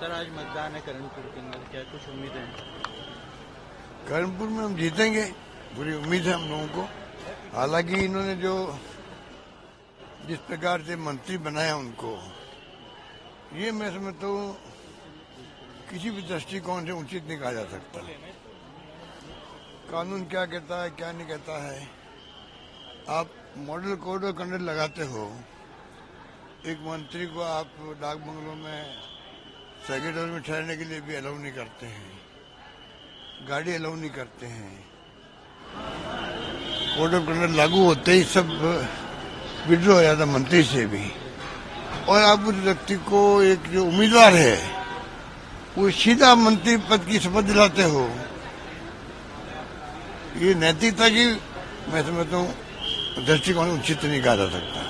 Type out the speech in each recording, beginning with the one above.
Sir आज मतदान है कर्णपुर के अंदर, क्या कुछ उम्मीद है? कर्णपुर में हम जीतेंगे, पूरी उम्मीद है हम लोगों को। हालांकि इन्होंने जो जिस प्रकार से मंत्री बनाया उनको, ये मैं समझता हूँ किसी भी दृष्टिकोण से उचित नहीं कहा जा सकता। कानून क्या कहता है क्या नहीं कहता है। आप मॉडल कोड ऑफ कंडक्ट लगाते हो, एक मंत्री को आप डाक बंगलों में सेक्रेटरी में ठहरने के लिए भी अलाउ नहीं करते हैं, गाड़ी अलाउ नहीं करते हैं। कोड ऑफ कंडक्ट लागू होते ही सब विड्रॉ हो जाता मंत्री से भी, और आप उस व्यक्ति को एक जो उम्मीदवार है वो सीधा मंत्री पद की शपथ दिलाते हो। ये नैतिकता की मैं समझता हूँ दृष्टिकोण उचित नहीं कहा जा सकता।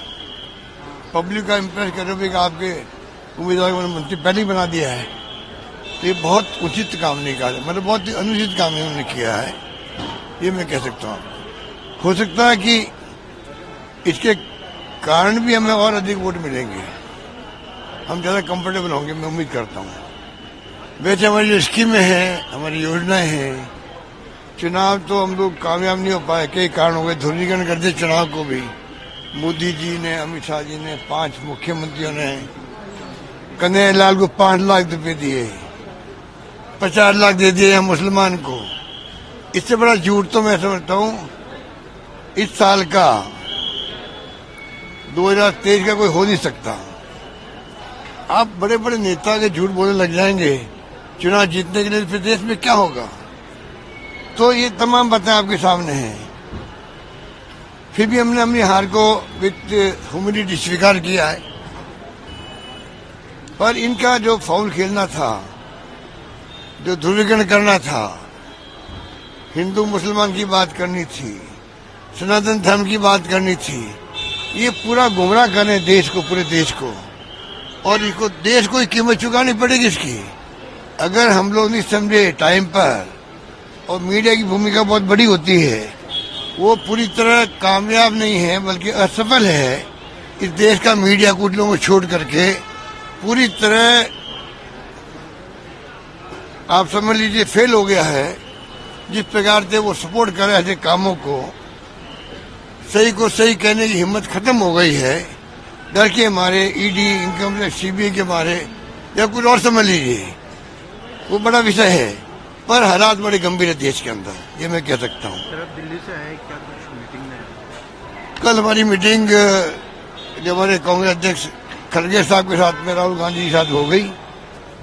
पब्लिक का इम्प्रेस कर रहे हो कि आपके उम्मीदवार को मंत्री पहले ही बना दिया है, तो ये बहुत उचित काम नहीं कहा, मतलब बहुत ही अनुचित काम इन्होंने किया है, ये मैं कह सकता हूँ। हो सकता है कि इसके कारण भी हमें और अधिक वोट मिलेंगे, हम ज्यादा कंफर्टेबल होंगे, मैं उम्मीद करता हूँ। वैसे हमारी जो स्कीमें हैं, हमारी योजनाएं हैं, चुनाव तो हम लोग कामयाब नहीं हो पाए, कई कारण हो गए, ध्रुवीकरण कर दिए चुनाव को भी। मोदी जी ने, अमित शाह जी ने, 5 मुख्यमंत्रियों ने कन्हैया लाल को 5 लाख रुपए दिए, 50 लाख दे दिए हैं मुसलमान को। इससे बड़ा झूठ तो मैं समझता हूँ इस साल का 2023 का कोई हो नहीं सकता। आप बड़े बड़े नेता के झूठ बोलने लग जाएंगे चुनाव जीतने के लिए, फिर देश में क्या होगा? तो ये तमाम बातें आपके सामने हैं। फिर भी हमने अपनी हार को विद ह्यूमिलिटी स्वीकार किया है। पर इनका जो फाउल खेलना था, जो ध्रुवीकरण करना था, हिंदू मुसलमान की बात करनी थी, सनातन धर्म की बात करनी थी, ये पूरा गुमराह करने देश को, पूरे देश को, और इसको देश को कीमत चुकानी पड़ेगी इसकी। अगर हम लोग नहीं समझे टाइम पर, और मीडिया की भूमिका बहुत बड़ी होती है, वो पूरी तरह कामयाब नहीं है बल्कि असफल है। इस देश का मीडिया कुछ लोगों को छोड़ करके पूरी तरह आप समझ लीजिए फेल हो गया है। जिस प्रकार से वो सपोर्ट कर रहे ऐसे कामों को, सही को सही कहने की हिम्मत खत्म हो गई है। डर के मारे, ईडी, इनकम टैक्स, सीबीआई के मारे, या कुछ और समझ लीजिए, वो बड़ा विषय है। पर हालात बड़े गंभीर है देश के अंदर, ये मैं कह सकता हूँ। सर अब दिल्ली से आए, क्या कुछ मीटिंग में? कल हमारी मीटिंग जो हमारे कांग्रेस अध्यक्ष खड़गे साहब के साथ में, राहुल गांधी के साथ हो गई,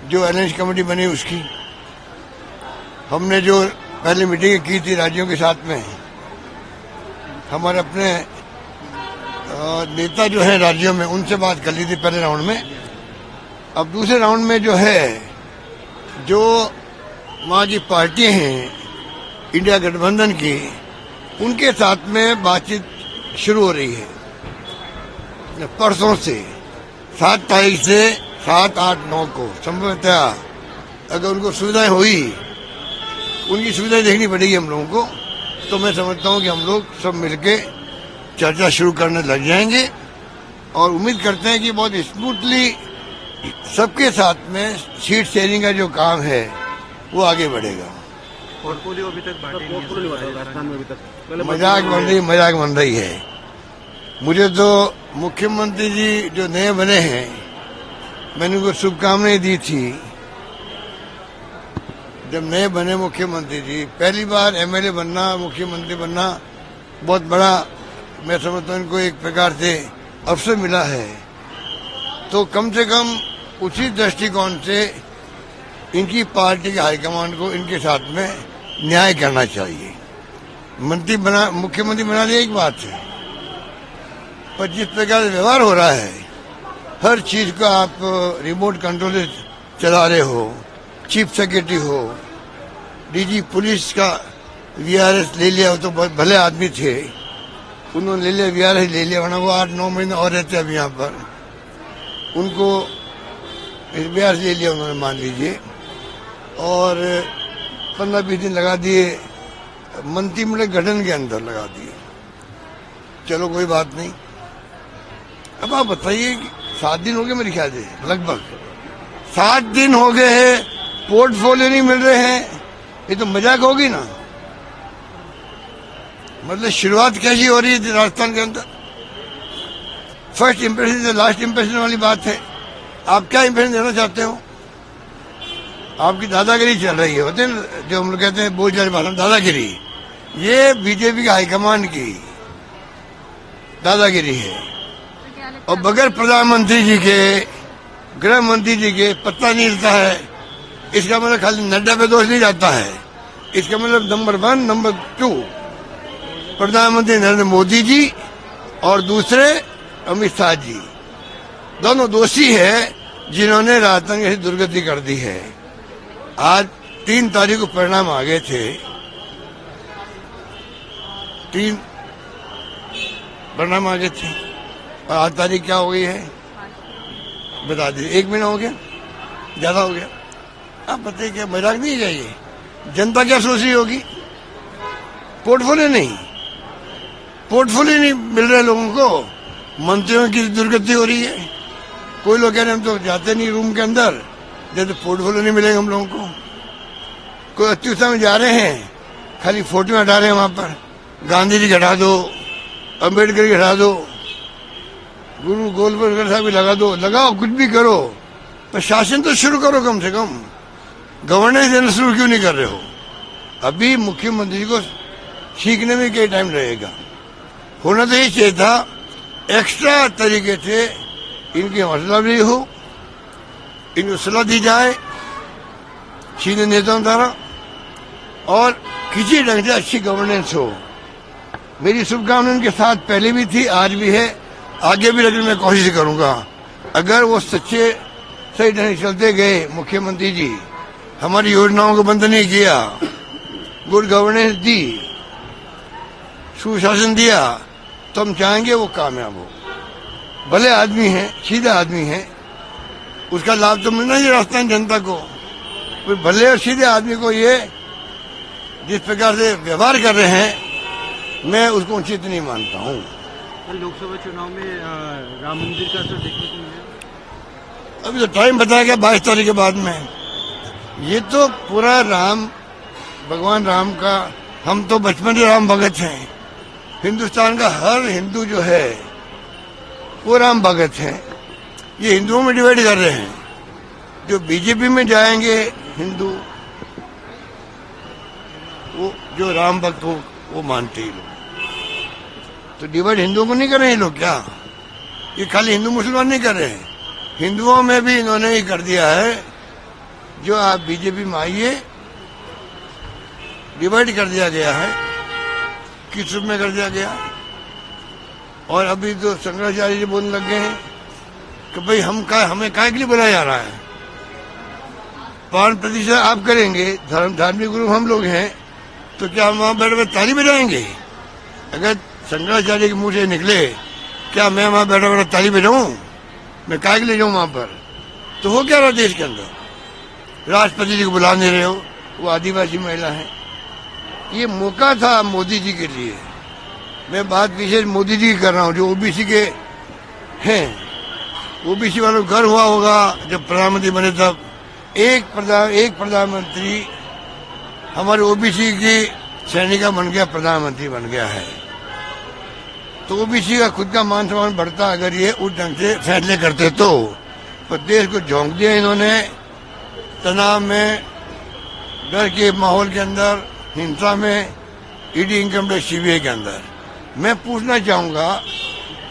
जो अलायंस कमेटी बनी उसकी। हमने जो पहले मीटिंग की थी राज्यों के साथ में, हमारे अपने नेता जो है राज्यों में, उनसे बात कर ली थी पहले राउंड में। अब दूसरे राउंड में जो है, जो वहाँ की पार्टियां हैं इंडिया गठबंधन की, उनके साथ में बातचीत शुरू हो रही है परसों से। 7 तारीख से 7, 8, 9 को संभवतः अगर उनको सुविधाएं हुई, उनकी सुविधाएं देखनी पड़ेगी हम लोगों को। तो मैं समझता हूँ कि हम लोग सब मिलके चर्चा शुरू करने लग जाएंगे, और उम्मीद करते हैं कि बहुत स्मूथली सबके साथ में सीट शेयरिंग का जो काम है वो आगे बढ़ेगा। पोर्टफोलियो अभी तक बांटे नहीं है राजस्थान में, अभी तक मजाक बन रही है। मुझे तो मुख्यमंत्री जी जो नए बने हैं, मैंने उनको शुभकामनाएं दी थी। जब नए बने मुख्यमंत्री जी, पहली बार एमएलए बनना, मुख्यमंत्री बनना बहुत बड़ा, मैं समझता हूँ इनको एक प्रकार से अवसर मिला है। तो कम से कम उसी दृष्टिकोण से इनकी पार्टी के हाईकमान को इनके साथ में न्याय करना चाहिए। मुख्यमंत्री बना दिया एक बात है, पर जिस प्रकार से व्यवहार हो रहा है, हर चीज को आप रिमोट कंट्रोल से चला रहे हो, चीफ सेक्रेटरी हो, डीजी पुलिस का वीआरएस ले लिया, हो तो बहुत भले आदमी थे, उन्होंने ले लिया, वीआरएस ले लिया, वरना वो 8-9 महीने और रहते अब यहाँ पर। उनको वीआरएस ले लिया उन्होंने, मान लीजिए, और 15-20 दिन लगा दिए मंत्रिमंडल गठन के अंदर, लगा दिए। चलो कोई बात नहीं। अब आप बताइए कि 7 दिन हो गए मेरे ख्याल से, लगभग 7 दिन हो गए हैं, पोर्टफोलियो नहीं मिल रहे हैं, ये तो मजाक होगी ना। मतलब शुरुआत कैसी हो रही है राजस्थान के अंदर। फर्स्ट इंप्रेशन से लास्ट इंप्रेशन वाली बात है। आप क्या इंप्रेशन देना चाहते हो? आपकी दादागिरी चल रही है, होते हैं जो हम लोग कहते हैं बोझ भाषण, दादागिरी। ये बीजेपी के हाईकमान की दादागिरी है। और बगैर प्रधानमंत्री जी के, गृह मंत्री जी के पत्ता नहीं हिलता है। इसका मतलब खाली नड्डा पे दोष नहीं जाता है। इसका मतलब नंबर 1, नंबर 2 प्रधानमंत्री नरेंद्र मोदी जी और दूसरे अमित शाह जी, दोनों दोषी है जिन्होंने राजस्थान की दुर्गति कर दी है। आज 3 तारीख को परिणाम आ गए थे। 3 परिणाम आ गए थे और आज तारीख क्या हो गई है बता दीजिए। 1 महीना हो गया, ज्यादा हो गया। आप बताइए क्या मजाक नहीं चाहिए? जनता क्या सोच रही होगी? पोर्टफोलियो नहीं मिल रहे लोगों को, मंत्रियों की दुर्गति हो रही है। कोई लोग कह रहे हम तो जाते नहीं रूम के अंदर, जैसे पोर्टफोलियो नहीं मिलेगा हम लोगों को। कोई अत्युत्साह में जा रहे हैं, खाली फोटो हटा रहे हैं वहां पर। गांधी जी हटा दो, अम्बेडकर की हटा दो, गुरु गोलवलकर साहब भी लगा दो, लगाओ कुछ भी करो, पर शासन तो शुरू करो कम से कम। गवर्नेंस देना शुरू क्यों नहीं कर रहे हो? अभी मुख्यमंत्री को सीखने में कई टाइम लगेगा। होना तो ये चाहिए था एक्स्ट्रा तरीके से इनकी हौसला अफजाई हो, इनको सलाह दी जाए सीनियर नेताओं द्वारा, और किसी ढंग से अच्छी गवर्नेंस हो। मेरी शुभकामना उनके साथ पहले भी थी, आज भी है, आगे भी रखने में कोशिश करूंगा। अगर वो सच्चे सही ढंग से चलते गए, मुख्यमंत्री जी हमारी योजनाओं को बंद नहीं किया, गुड गवर्नेंस दी, सुशासन दिया, तो हम चाहेंगे वो कामयाब हो। भले आदमी है, सीधा आदमी है, उसका लाभ तो मिलना ही राजस्थान जनता को। फिर भले और सीधे आदमी को ये जिस प्रकार से व्यवहार कर रहे हैं, मैं उसको उचित नहीं मानता हूँ। लोकसभा चुनाव में राम मंदिर का असर देखने को मिलेगा? अभी तो टाइम बताया 22 तारीख के बाद में। ये तो पूरा भगवान राम का, हम तो बचपन से राम भगत हैं। हिंदुस्तान का हर हिंदू जो है वो राम भगत है। ये हिंदुओं में डिवाइड कर रहे हैं। जो बीजेपी में जाएंगे हिंदू, वो जो राम भक्त हो वो मानते ही लोग। तो डिवाइड हिंदुओं को नहीं कर रहे हैं लोग क्या? ये खाली हिंदू मुसलमान नहीं कर रहे हैं, हिंदुओं में भी इन्होंने ही कर दिया है। जो आप बीजेपी में आइए, डिवाइड कर दिया गया है, किस रूप में कर दिया गया। और अभी तो शंकराचार्य जी बोलने लग गए हैं कि भाई हमें काय के लिए बुलाया जा रहा है। 5% आप करेंगे, धार्मिक गुरु हम लोग हैं, तो क्या हम वहां बैठे ताली बजाएंगे? अगर शंकराचार्य के मुंह से निकले क्या मैं वहां बैठा बैठा ताली बजाऊं, मैं काय के लिए जाऊं वहां पर? तो हो क्या रहा देश के अंदर? राष्ट्रपति जी को बुला नहीं रहे हो, वो आदिवासी महिला है। ये मौका था मोदी जी के लिए। मैं बात विशेष मोदी जी की कर रहा हूं, जो ओबीसी के हैं। ओबीसी वालों को गर्व हुआ होगा जब प्रधानमंत्री बने तब। एक प्रधानमंत्री हमारे ओबीसी की श्रेणी का बन गया, प्रधानमंत्री बन गया है। तो ओबीसी का खुद का मान सम्मान बढ़ता अगर ये उस ढंग से फैसले करते तो। पर देश को झोंक दिया इन्होंने, तनाव में, डर के माहौल के अंदर, हिंसा में, ईडी, इनकम टैक्स, सीबीआई के अंदर। मैं पूछना चाहूंगा,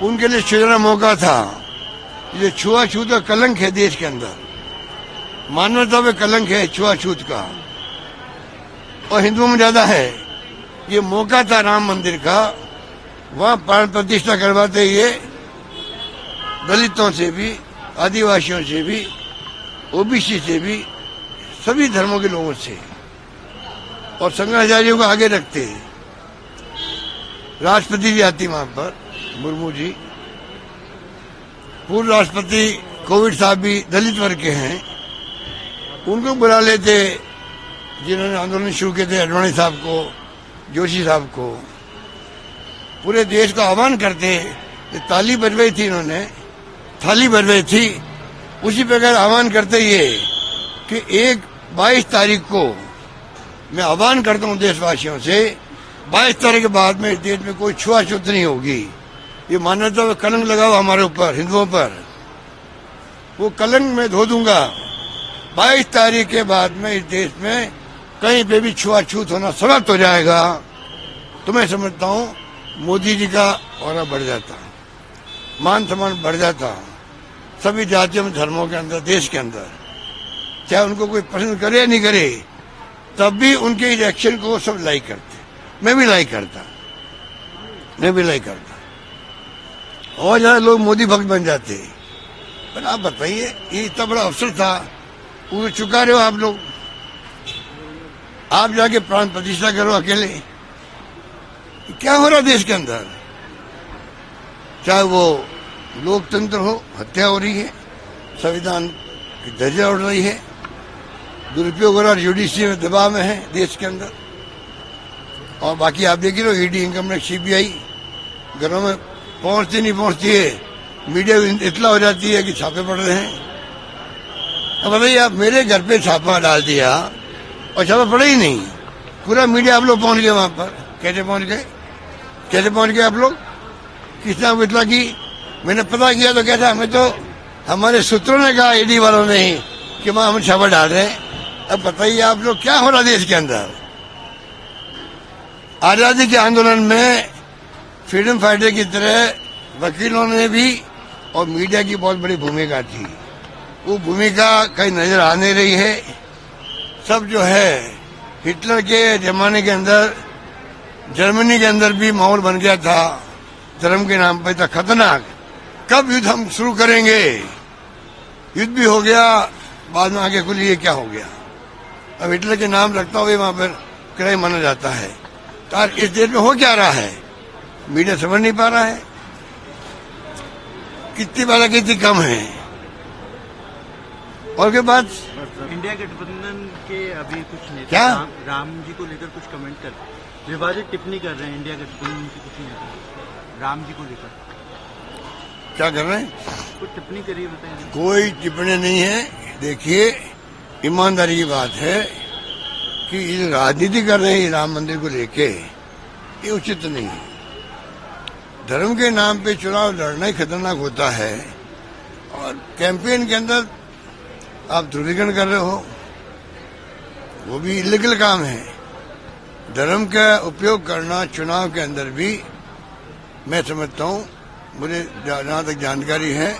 उनके लिए सुनहरा मौका था। ये छुआछूत का कलंक है देश के अंदर, मानवता में कलंक है छुआछूत का, और हिंदुओं में ज्यादा है। ये मौका था राम मंदिर का, वहां प्राण प्रतिष्ठा करवाते ये दलितों से भी, आदिवासियों से भी, ओबीसी से भी, सभी धर्मों के लोगों से, और शंकराचार्यों को आगे रखते। राष्ट्रपति जी आती वहां पर, मुर्मू जी, पूर्व राष्ट्रपति कोविंद साहब भी दलित वर्ग के हैं, उनको बुला लेते जिन्होंने आंदोलन शुरू किए थे, अडवाणी साहब को, जोशी साहब को। पूरे देश का आह्वान करते, ताली बजवाई थी इन्होंने, थाली बजवाई थी उसी प्रकार आह्वान करते ये कि 22 तारीख को मैं आह्वान करता हूं देशवासियों से, 22 तारीख के बाद में इस देश में कोई छुआछूत नहीं होगी। ये मान्यता में कलंक लगा हुआ हमारे ऊपर, हिंदुओं पर, वो कलंक मैं धो दूंगा। 22 तारीख के बाद में इस देश में कहीं पे भी छुआछूत होना समाप्त हो जाएगा। तो मैं समझता हूं मोदी जी का ऑरा बढ़ जाता, मान सम्मान बढ़ जाता सभी जातियों में, धर्मों के अंदर, देश के अंदर, चाहे उनको कोई पसंद करे या नहीं करे, तब भी उनके इस एक्शन को सब लाइक करते। मैं भी लाइक करता, और ज्यादा लोग मोदी भक्त बन जाते। पर आप बताइए, ये इतना बड़ा अवसर था, वो चुका रहे हो आप लोग। आप जाके प्राण प्रतिष्ठा करो अकेले। क्या हो रहा देश के अंदर? चाहे वो लोकतंत्र हो, हत्या हो रही है, संविधान की दर्जा उड़ रही है, दुरुपयोग हो रहा, जुडिशियल में दबाव में है देश के अंदर। और बाकी आप देखिए लो, ईडी, इनकम टैक्स, सीबीआई घरों में पहुंचती नहीं पहुंचती है, मीडिया इतला हो जाती है कि छापे पड़ रहे हैं। अब बताइए, आप मेरे घर पे छापा डाल दिया और छापा पड़ा ही नहीं, पूरा मीडिया आप लोग पहुंच गए वहां पर। कैसे पहुंच गए आप लोग? किसने आपको इतला की? मैंने पता किया तो क्या था, हमें तो हमारे सूत्रों ने कहा, ईडी वालों ने ही, कि वहां हम छापा डाल रहे हैं। अब बताइए आप लोग, क्या हो रहा देश के अंदर? आजादी के आंदोलन में फ्रीडम फाइटर की तरह वकीलों ने भी और मीडिया की बहुत बड़ी भूमिका थी। वो भूमिका कहीं नजर आ नहीं रही है। सब जो है, हिटलर के जमाने के अंदर जर्मनी के अंदर भी माहौल बन गया था, धर्म के नाम पर था खतरनाक। कब युद्ध हम शुरू करेंगे? युद्ध भी हो गया, बाद में आगे खुली, ये क्या हो गया? अब हिटलर के नाम लगता हुए वहां पर क्राइम माना जाता है। तो इस देश में हो क्या रहा है? मीडिया समझ नहीं पा रहा है। कितनी बार कितनी कम है। और के बाद इंडिया गठबंधन के अभी कुछ नेता क्या? राम जी को लेकर कुछ कमेंट कर, विवादित टिप्पणी कर रहे हैं इंडिया गठबंधन के कुछ नेता राम जी को लेकर। क्या कर रहे हैं? कुछ टिप्पणी करिए, बताइए। कोई टिप्पणी नहीं है। देखिए, ईमानदारी की बात है कि ये राजनीति कर रहे हैं राम मंदिर को लेके, ये उचित नहीं है। धर्म के नाम पे चुनाव लड़ना ही खतरनाक होता है। और कैंपेन के अंदर आप ध्रुवीकरण कर रहे हो, वो भी इलीगल काम है। धर्म का उपयोग करना चुनाव के अंदर भी, मैं समझता हूं, मुझे जहां तक जानकारी है,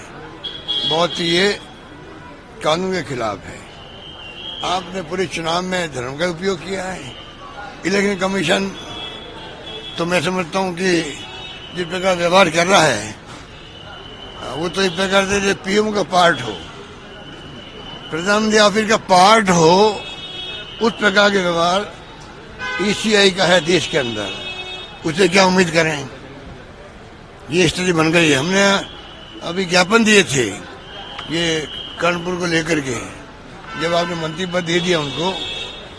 बहुत ये कानून के खिलाफ है। आपने पूरे चुनाव में धर्म का उपयोग किया है। इलेक्शन कमीशन तो मैं समझता हूं कि जिस प्रकार व्यवहार कर रहा है, वो तो इस प्रकार से पीएम का पार्ट हो, प्रधानमंत्री ऑफिस का पार्ट हो, उस प्रकार के व्यवहार ईसीआई का है देश के अंदर। उसे क्या उम्मीद करें? ये स्थिति बन गई है। हमने अभी ज्ञापन दिए थे ये कर्णपुर को लेकर के, जब आपने मंत्री पद दे दिया उनको,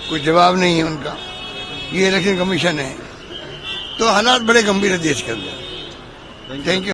कोई जवाब नहीं है उनका। ये इलेक्शन कमीशन है। तो हालात बड़े गंभीर है देश के अंदर। Thank you.